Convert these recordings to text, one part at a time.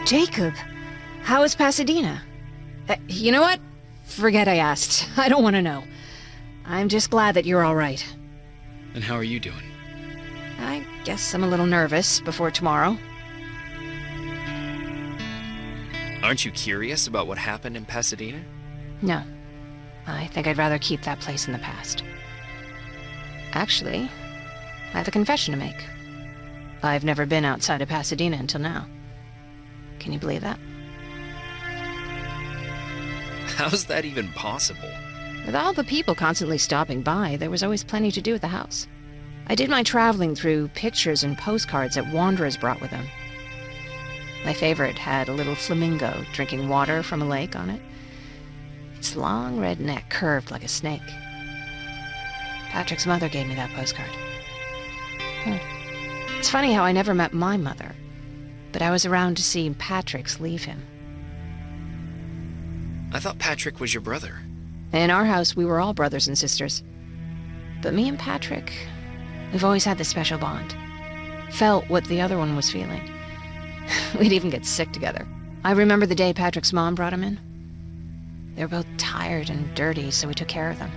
Jacob, how is Pasadena? You know what? Forget I asked. I don't want to know. I'm just glad that you're all right. And how are you doing? I guess I'm a little nervous before tomorrow. Aren't you curious about what happened in Pasadena? No. I think I'd rather keep that place in the past. Actually, I have a confession to make. I've never been outside of Pasadena until now. Can you believe that? How's that even possible? With all the people constantly stopping by, there was always plenty to do at the house. I did my traveling through pictures and postcards that wanderers brought with them. My favorite had a little flamingo drinking water from a lake on it. Its long red neck curved like a snake. Patrick's mother gave me that postcard. It's funny how I never met my mother, but I was around to see Patrick's leave him. I thought Patrick was your brother. In our house, we were all brothers and sisters. But me and Patrick, we've always had this special bond. Felt what the other one was feeling. We'd even get sick together. I remember the day Patrick's mom brought him in. They were both tired and dirty, so we took care of them.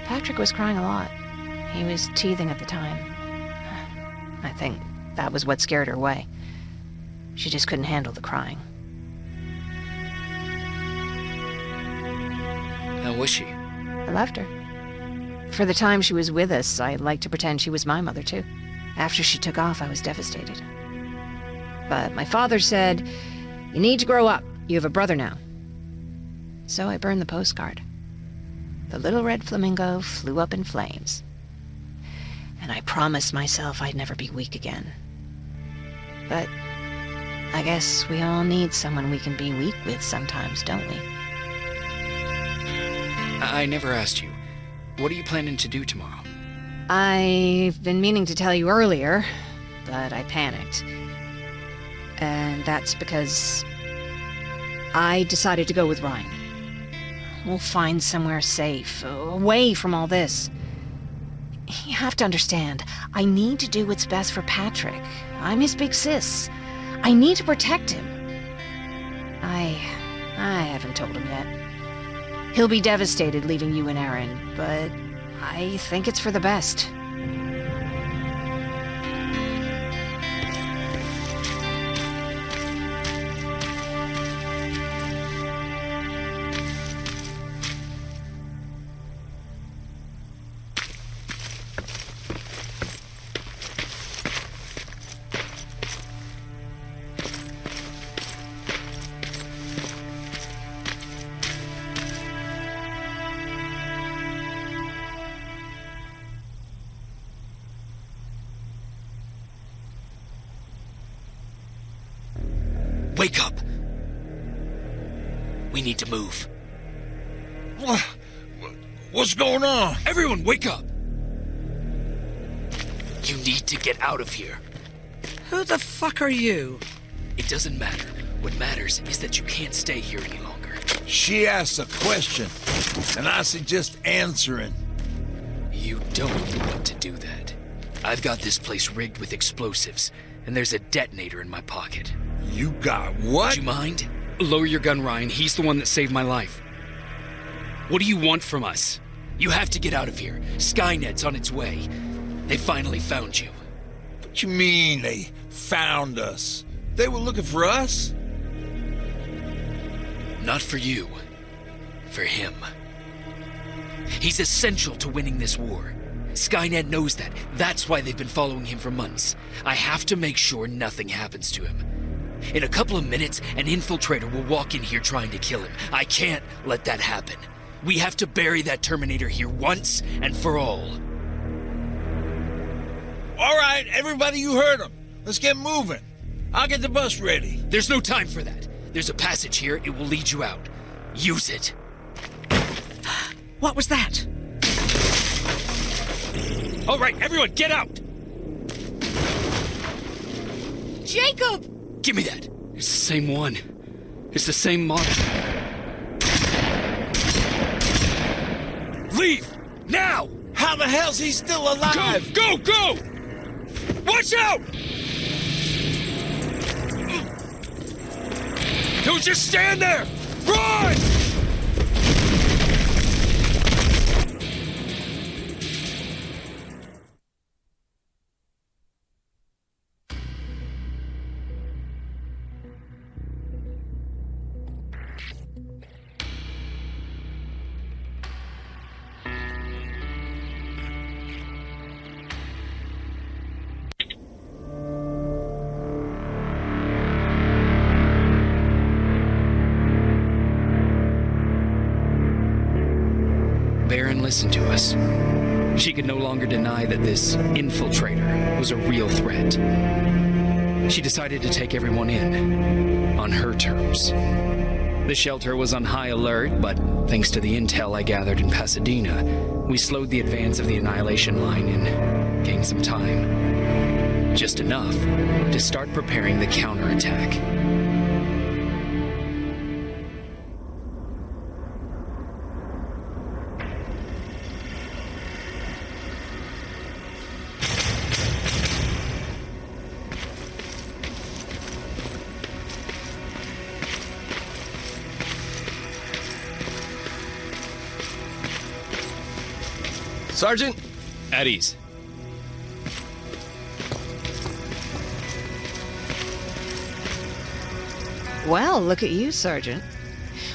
Patrick was crying a lot. He was teething at the time. I think that was what scared her away. She just couldn't handle the crying. How was she? I loved her. For the time she was with us, I liked to pretend she was my mother, too. After she took off, I was devastated. But my father said, "You need to grow up. You have a brother now." So I burned the postcard. The little red flamingo flew up in flames. And I promised myself I'd never be weak again. But I guess we all need someone we can be weak with sometimes, don't we? I never asked you. What are you planning to do tomorrow? I've been meaning to tell you earlier, but I panicked. And that's because I decided to go with Ryan. We'll find somewhere safe, away from all this. You have to understand, I need to do what's best for Patrick. I'm his big sis. I need to protect him. I haven't told him yet. He'll be devastated leaving you and Aaron, but I think it's for the best. Wake up! We need to move. What's going on? Everyone, wake up! You need to get out of here. Who the fuck are you? It doesn't matter. What matters is that you can't stay here any longer. She asks a question, and I suggest answering. You don't want to do that. I've got this place rigged with explosives, and there's a detonator in my pocket. You got what? Would you mind? Lower your gun, Ryan. He's the one that saved my life. What do you want from us? You have to get out of here. Skynet's on its way. They finally found you. What you mean they found us? They were looking for us? Not for you. For him. He's essential to winning this war. Skynet knows that. That's why they've been following him for months. I have to make sure nothing happens to him. In a couple of minutes, an infiltrator will walk in here trying to kill him. I can't let that happen. We have to bury that Terminator here once and for all. All right, everybody, you heard him. Let's get moving. I'll get the bus ready. There's no time for that. There's a passage here. It will lead you out. Use it. What was that? All right, everyone, get out! Jacob! Give me that. It's the same one. It's the same model. Leave! Now! How the hell's he still alive? Go! Watch out! Don't just stand there! Run! Baron listened to us. She could no longer deny that this infiltrator was a real threat. She decided to take everyone in, on her terms. The shelter was on high alert, but thanks to the intel I gathered in Pasadena, we slowed the advance of the Annihilation Line and gained some time. Just enough to start preparing the counterattack. Sergeant? At ease. Well, look at you, Sergeant.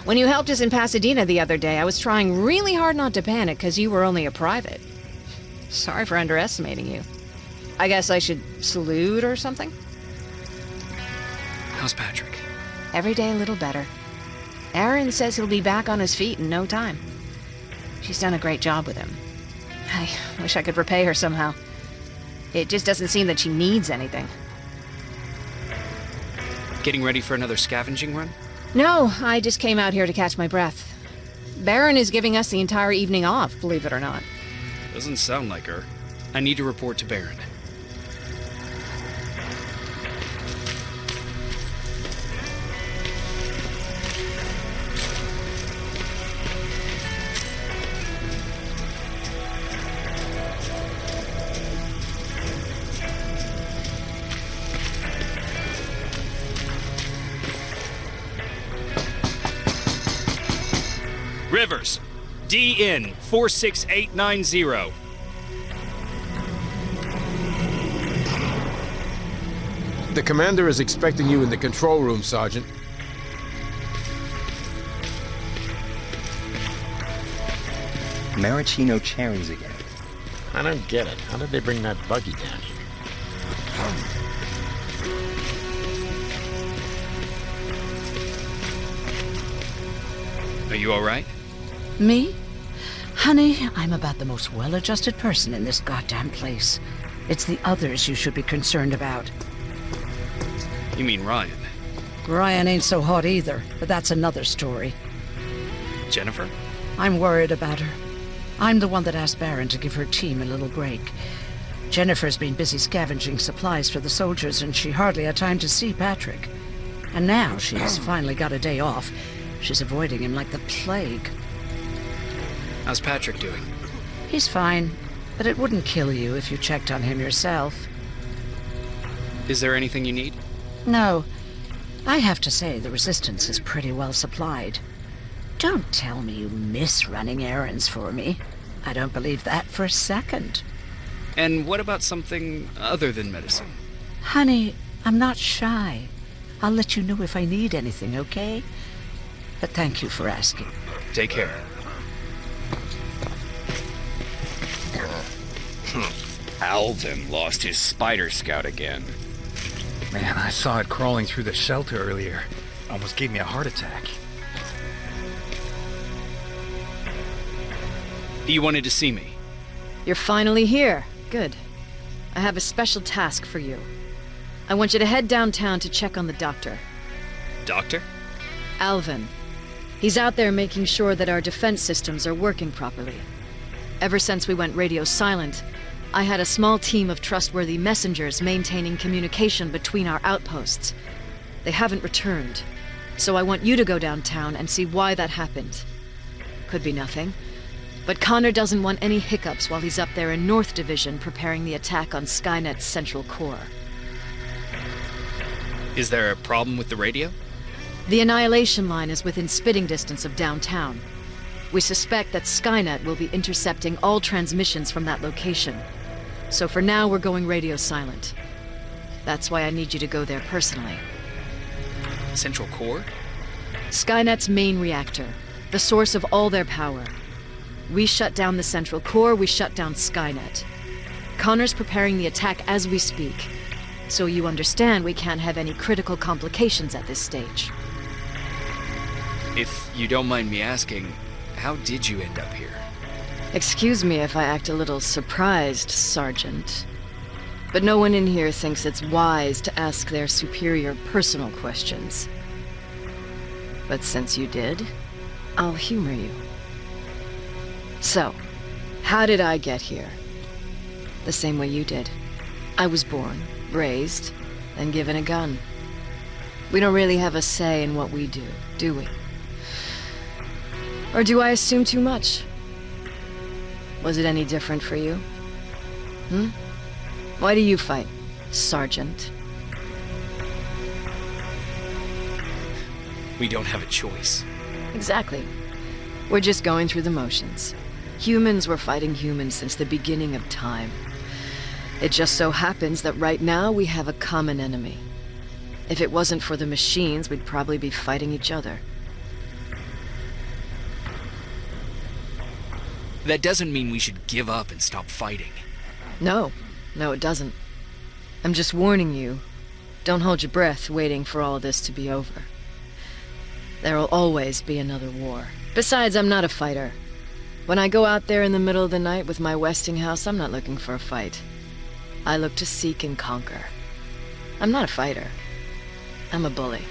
When you helped us in Pasadena the other day, I was trying really hard not to panic because you were only a private. Sorry for underestimating you. I guess I should salute or something? How's Patrick? Every day a little better. Aaron says he'll be back on his feet in no time. She's done a great job with him. I wish I could repay her somehow. It just doesn't seem that she needs anything. Getting ready for another scavenging run? No, I just came out here to catch my breath. Baron is giving us the entire evening off, believe it or not. Doesn't sound like her. I need to report to Baron. Rivers, DN 46890. The commander is expecting you in the control room, Sergeant. Maraschino cherries again. I don't get it. How did they bring that buggy down here? Are you all right? Me? Honey, I'm about the most well-adjusted person in this goddamn place. It's the others you should be concerned about. You mean Ryan? Ryan ain't so hot either, but that's another story. Jennifer? I'm worried about her. I'm the one that asked Baron to give her team a little break. Jennifer's been busy scavenging supplies for the soldiers, and she hardly had time to see Patrick. And now she's finally got a day off. She's avoiding him like the plague. How's Patrick doing? He's fine, but it wouldn't kill you if you checked on him yourself. Is there anything you need? No. I have to say the Resistance is pretty well supplied. Don't tell me you miss running errands for me. I don't believe that for a second. And what about something other than medicine? Honey, I'm not shy. I'll let you know if I need anything, okay? But thank you for asking. Take care. Alvin lost his Spider Scout again. Man, I saw it crawling through the shelter earlier. Almost gave me a heart attack. You wanted to see me? You're finally here. Good. I have a special task for you. I want you to head downtown to check on the doctor. Doctor? Alvin. He's out there making sure that our defense systems are working properly. Ever since we went radio silent, I had a small team of trustworthy messengers maintaining communication between our outposts. They haven't returned, so I want you to go downtown and see why that happened. Could be nothing, but Connor doesn't want any hiccups while he's up there in North Division preparing the attack on Skynet's central core. Is there a problem with the radio? The Annihilation Line is within spitting distance of downtown. We suspect that Skynet will be intercepting all transmissions from that location. So for now, we're going radio silent. That's why I need you to go there personally. Central Core? Skynet's main reactor, the source of all their power. We shut down the Central Core, we shut down Skynet. Connor's preparing the attack as we speak, so you understand we can't have any critical complications at this stage. If you don't mind me asking, how did you end up here? Excuse me if I act a little surprised, Sergeant. But no one in here thinks it's wise to ask their superior personal questions. But since you did, I'll humor you. So, how did I get here? The same way you did. I was born, raised, and given a gun. We don't really have a say in what we do we? Or do I assume too much? Was it any different for you? Why do you fight, Sergeant? We don't have a choice. Exactly. We're just going through the motions. Humans were fighting humans since the beginning of time. It just so happens that right now we have a common enemy. If it wasn't for the machines, we'd probably be fighting each other. That doesn't mean we should give up and stop fighting. No, it doesn't. I'm just warning you. Don't hold your breath waiting for all this to be over. There'll always be another war. Besides, I'm not a fighter. When I go out there in the middle of the night with my Westinghouse, I'm not looking for a fight. I look to seek and conquer. I'm not a fighter. I'm a bully.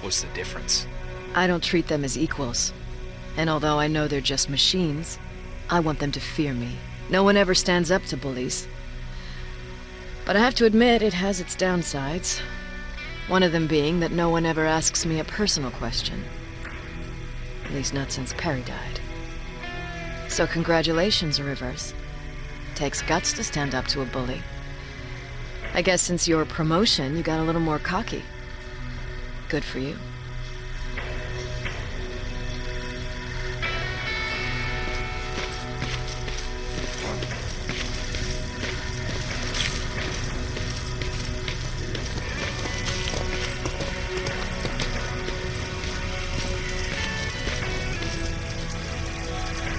What's the difference? I don't treat them as equals. And although I know they're just machines, I want them to fear me. No one ever stands up to bullies. But I have to admit, it has its downsides. One of them being that no one ever asks me a personal question. At least not since Perry died. So congratulations, Rivers. Takes guts to stand up to a bully. I guess since your promotion, you got a little more cocky. Good for you.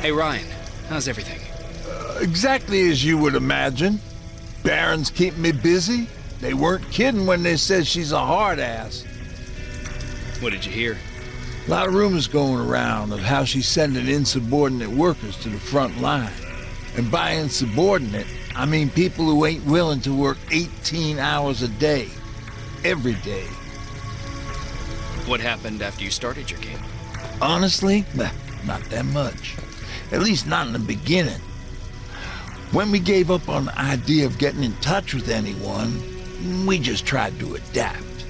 Hey Ryan, how's everything? Exactly as you would imagine. Baron's keeping me busy. They weren't kidding when they said she's a hard ass. What did you hear? A lot of rumors going around of how she's sending insubordinate workers to the front line. And by insubordinate, I mean people who ain't willing to work 18 hours a day. Every day. What happened after you started your camp? Honestly, not that much. At least not in the beginning. When we gave up on the idea of getting in touch with anyone, we just tried to adapt.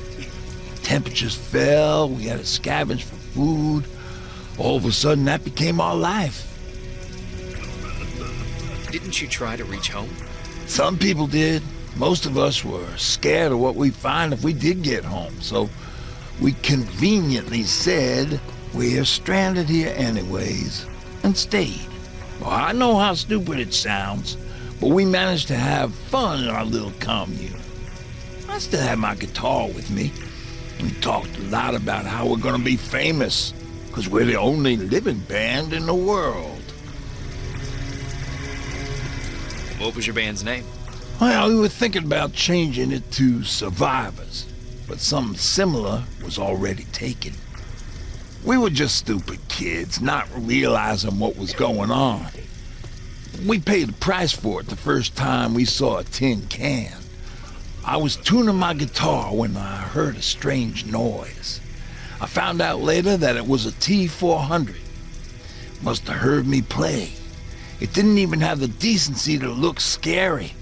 Temperatures fell, we had to scavenge for food. All of a sudden, that became our life. Didn't you try to reach home? Some people did. Most of us were scared of what we'd find if we did get home, so we conveniently said, we're stranded here anyways, and stayed. Well, I know how stupid it sounds, but we managed to have fun in our little commune. I still have my guitar with me. We talked a lot about how we're gonna be famous, because we're the only living band in the world. What was your band's name? Well, we were thinking about changing it to Survivors, but something similar was already taken. We were just stupid kids, not realizing what was going on. We paid the price for it the first time we saw a tin can. I was tuning my guitar when I heard a strange noise. I found out later that it was a T-400. Must have heard me play. It didn't even have the decency to look scary.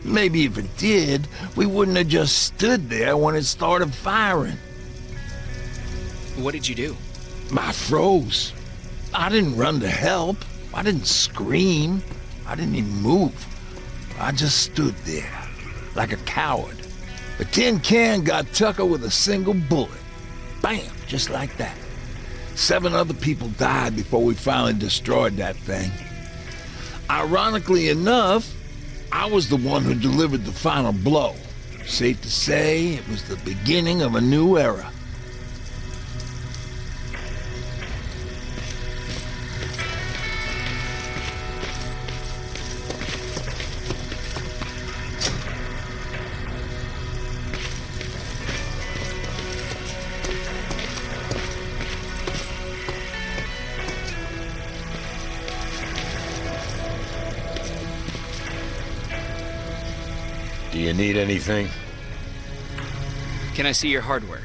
Maybe if it did, we wouldn't have just stood there when it started firing. What did you do? I froze. I didn't run to help. I didn't scream. I didn't even move. I just stood there, like a coward. The tin can got Tucker with a single bullet. Bam, just like that. 7 other people died before we finally destroyed that thing. Ironically enough, I was the one who delivered the final blow. Safe to say, it was the beginning of a new era. Do you need anything? Can I see your hardware?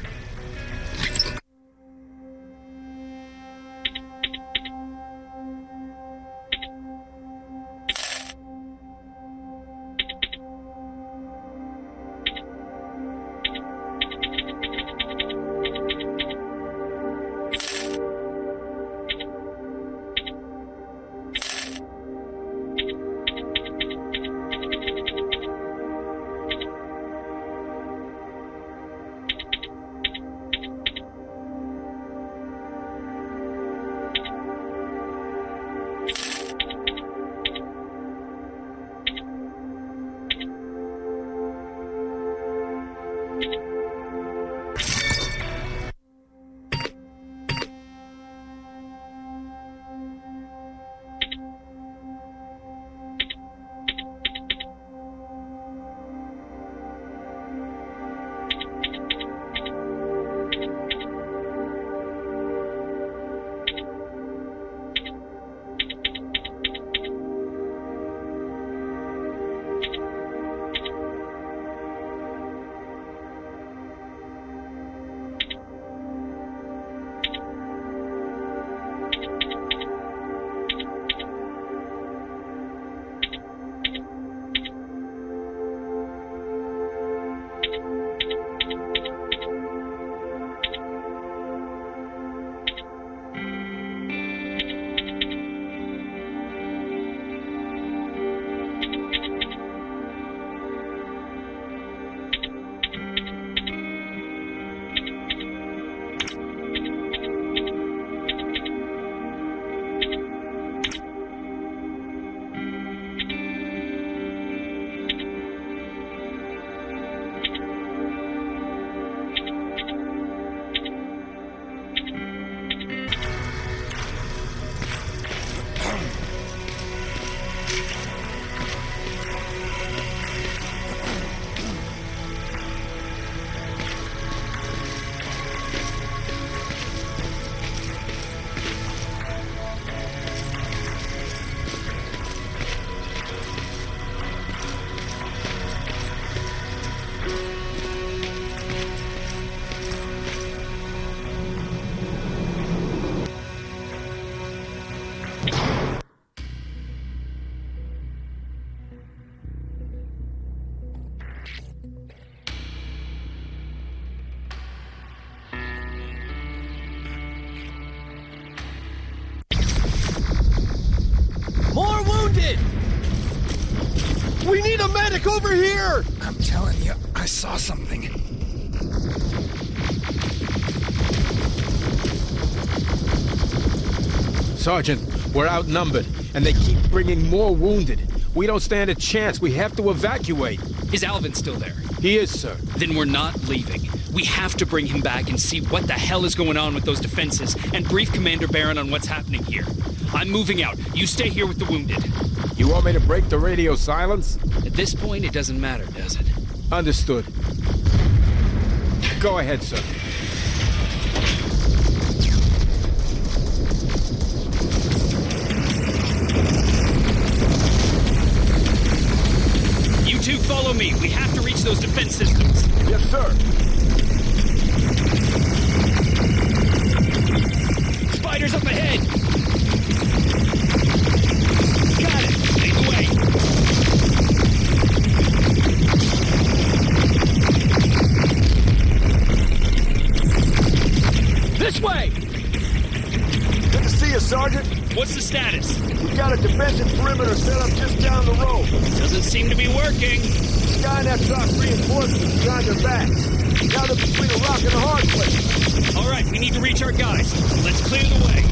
We need a medic over here! I'm telling you, I saw something. Sergeant, we're outnumbered, and they keep bringing more wounded. We don't stand a chance. We have to evacuate. Is Alvin still there? He is, sir. Then we're not leaving. We have to bring him back and see what the hell is going on with those defenses and brief Commander Barron on what's happening here. I'm moving out. You stay here with the wounded. You want me to break the radio silence? At this point, it doesn't matter, does it? Understood. Go ahead, sir. You two follow me. We have to reach those defense systems. Yes, sir. Spiders up ahead! Got it! Lead the way! This way! Good to see you, Sergeant. What's the status? We got a defensive perimeter set up just down the road. Doesn't seem to be working. Skynet dropped reinforcements behind their backs. Now they're between a rock and a hard place. All right, we need to reach our guys. Let's clear the way.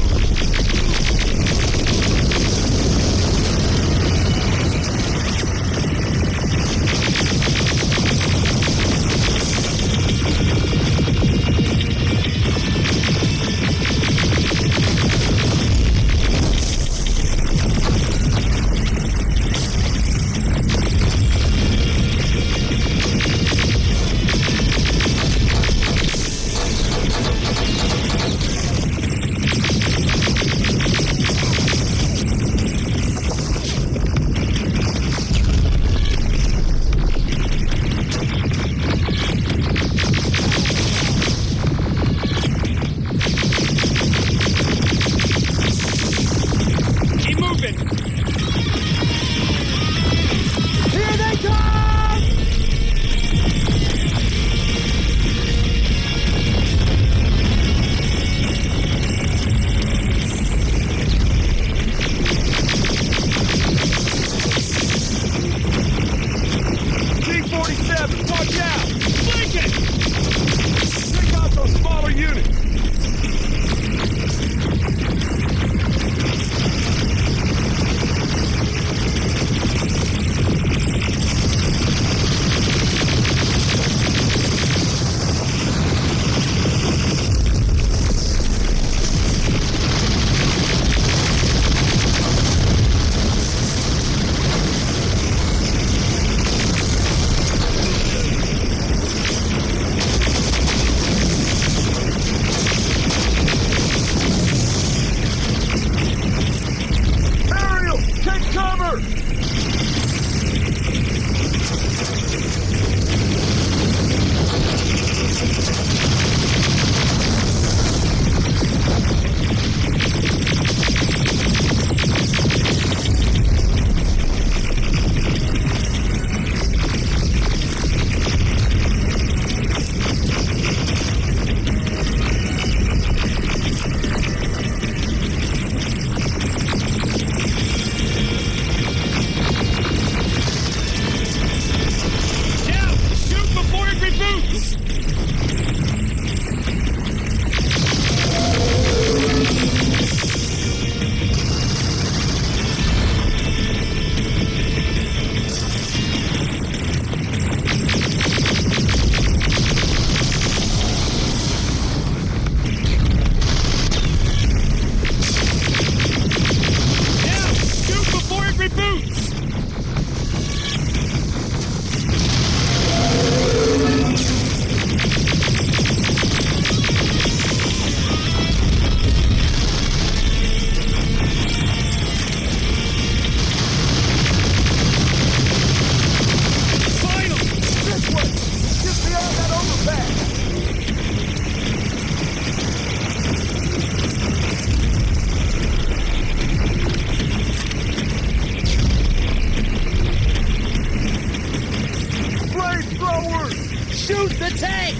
Shoot the tank!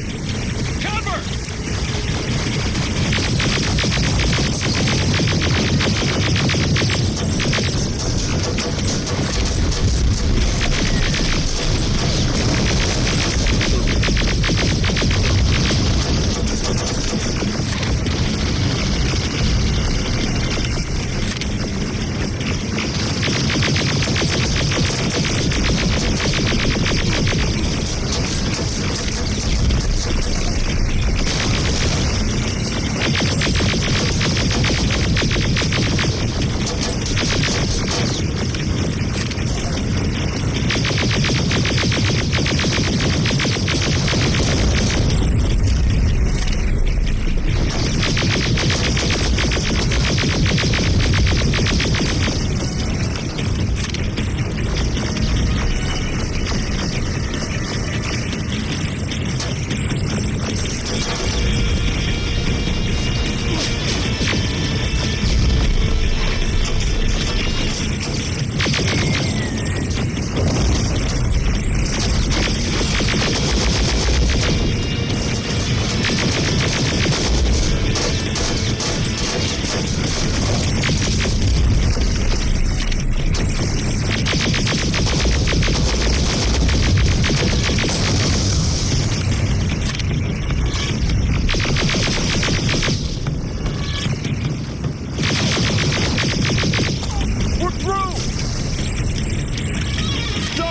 Cover!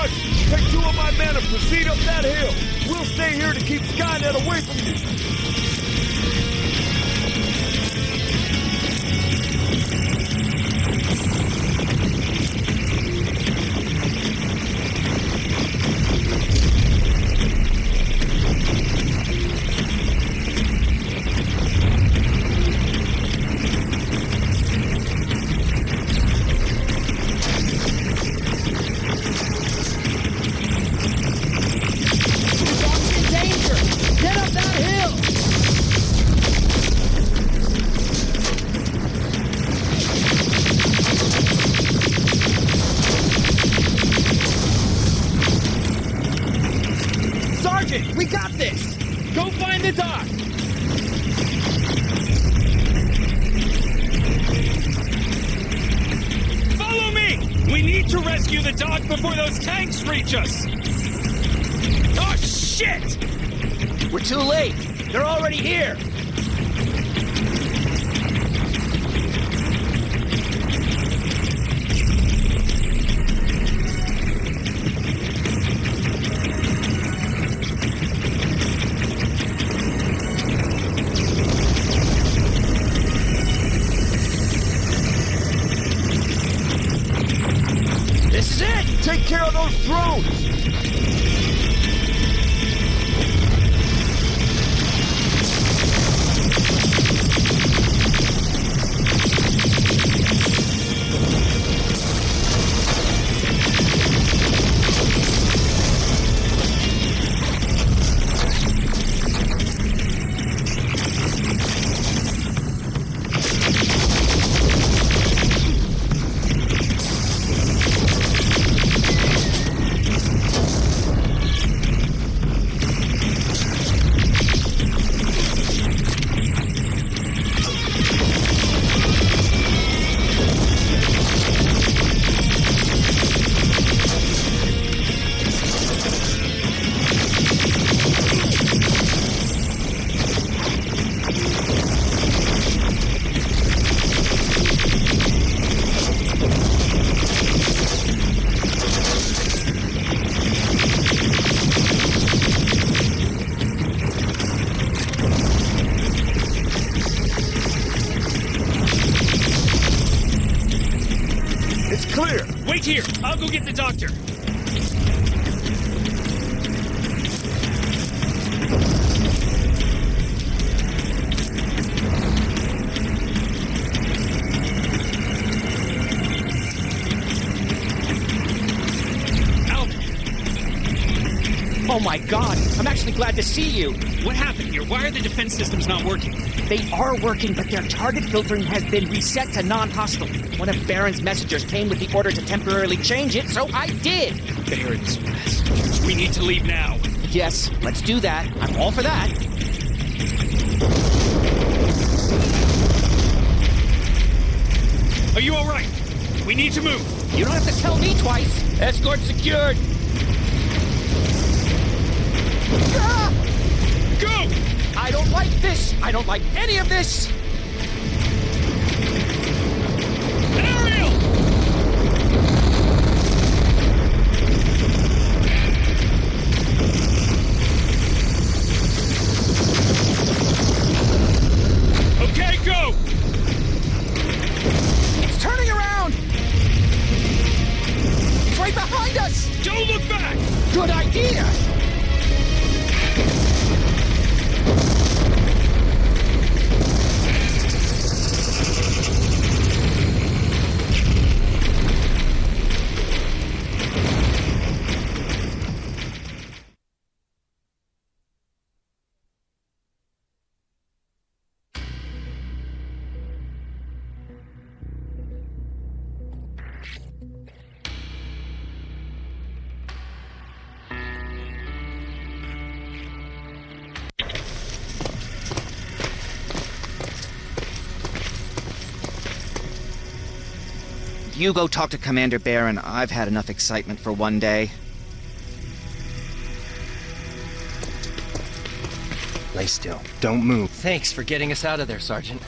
Sarge, take 2 of my men and proceed up that hill. We'll stay here to keep Skynet away from you. We got this! Go find the dock! Follow me! We need to rescue the dock before those tanks reach us! Oh, shit! We're too late! They're already here! Take care of those drones! Clear! Wait here! I'll go get the doctor! Oh my god! I'm actually glad to see you! What happened here? Why are the defense systems not working? They are working, but their target filtering has been reset to non-hostile. One of Baron's messengers came with the order to temporarily change it, so I did! Baron's messengers. We need to leave now. Yes, let's do that. I'm all for that. Are you alright? We need to move. You don't have to tell me twice. Escort secured. Ah! Go! I don't like this! I don't like any of this! Ariel! Okay, go! It's turning around! It's right behind us! Don't look back! Good idea! You go talk to Commander Baron. I've had enough excitement for one day. Lay still. Don't move. Thanks for getting us out of there, Sergeant.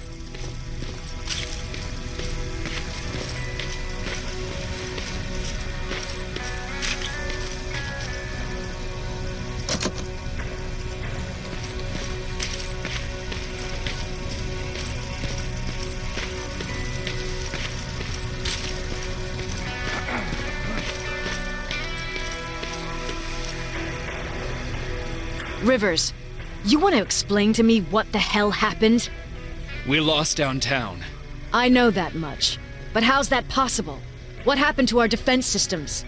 Rivers, you want to explain to me what the hell happened? We lost downtown. I know that much. But how's that possible? What happened to our defense systems?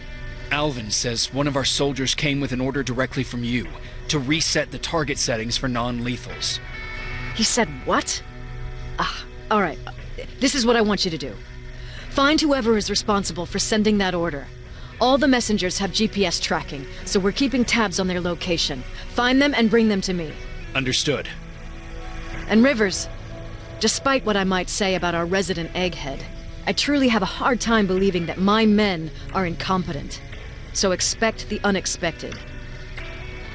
Alvin says one of our soldiers came with an order directly from you to reset the target settings for non-lethals. He said what? All right. This is what I want you to do. Find whoever is responsible for sending that order. All the messengers have GPS tracking, so we're keeping tabs on their location. Find them and bring them to me. Understood. And Rivers, despite what I might say about our resident egghead, I truly have a hard time believing that my men are incompetent. So expect the unexpected.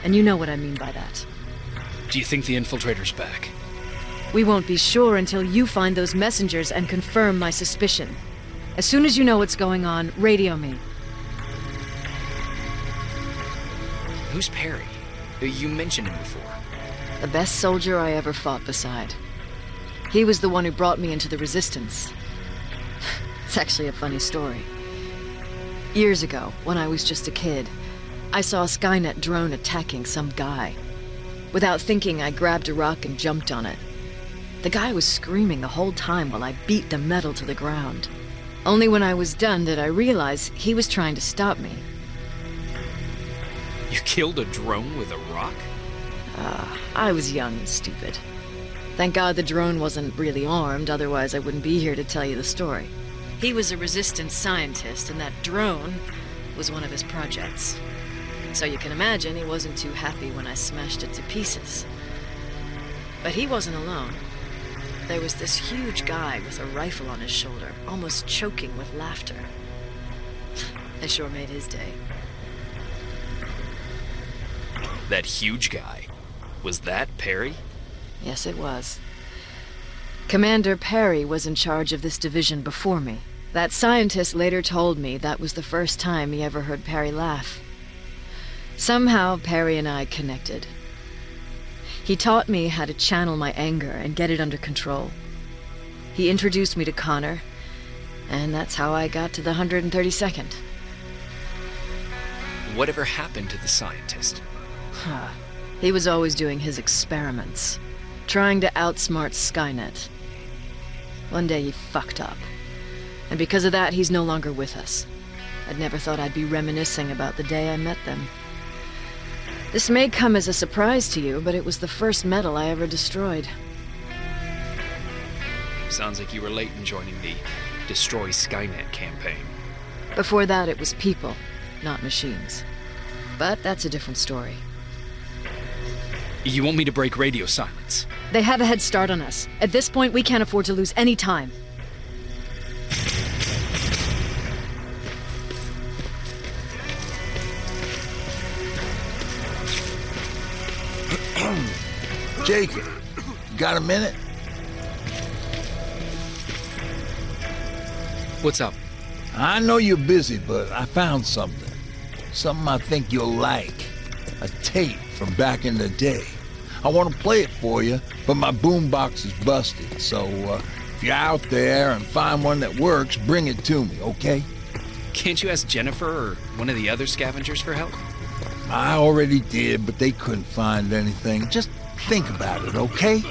And you know what I mean by that. Do you think the infiltrator's back? We won't be sure until you find those messengers and confirm my suspicion. As soon as you know what's going on, radio me. Who's Perry? You mentioned him before. The best soldier I ever fought beside. He was the one who brought me into the Resistance. It's actually a funny story. Years ago, when I was just a kid, I saw a Skynet drone attacking some guy. Without thinking, I grabbed a rock and jumped on it. The guy was screaming the whole time while I beat the metal to the ground. Only when I was done did I realize he was trying to stop me. You killed a drone with a rock? I was young and stupid. Thank God the drone wasn't really armed, otherwise I wouldn't be here to tell you the story. He was a Resistance scientist, and that drone was one of his projects. So you can imagine he wasn't too happy when I smashed it to pieces. But he wasn't alone. There was this huge guy with a rifle on his shoulder, almost choking with laughter. I sure made his day. That huge guy. Was that Perry? Yes, it was. Commander Perry was in charge of this division before me. That scientist later told me that was the first time he ever heard Perry laugh. Somehow, Perry and I connected. He taught me how to channel my anger and get it under control. He introduced me to Connor, and that's how I got to the 132nd. Whatever happened to the scientist? He was always doing his experiments, trying to outsmart Skynet. One day he fucked up, and because of that, he's no longer with us. I'd never thought I'd be reminiscing about the day I met them. This may come as a surprise to you, but it was the first metal I ever destroyed. Sounds like you were late in joining the Destroy Skynet campaign. Before that, it was people, not machines. But that's a different story. You want me to break radio silence? They have a head start on us. At this point, we can't afford to lose any time. Jacob, you got a minute? What's up? I know you're busy, but I found something. Something I think you'll like. A tape from back in the day. I want to play it for you, but my boombox is busted, so if you're out there and find one that works, bring it to me, okay? Can't you ask Jennifer or one of the other scavengers for help? I already did, but they couldn't find anything. Just think about it, okay?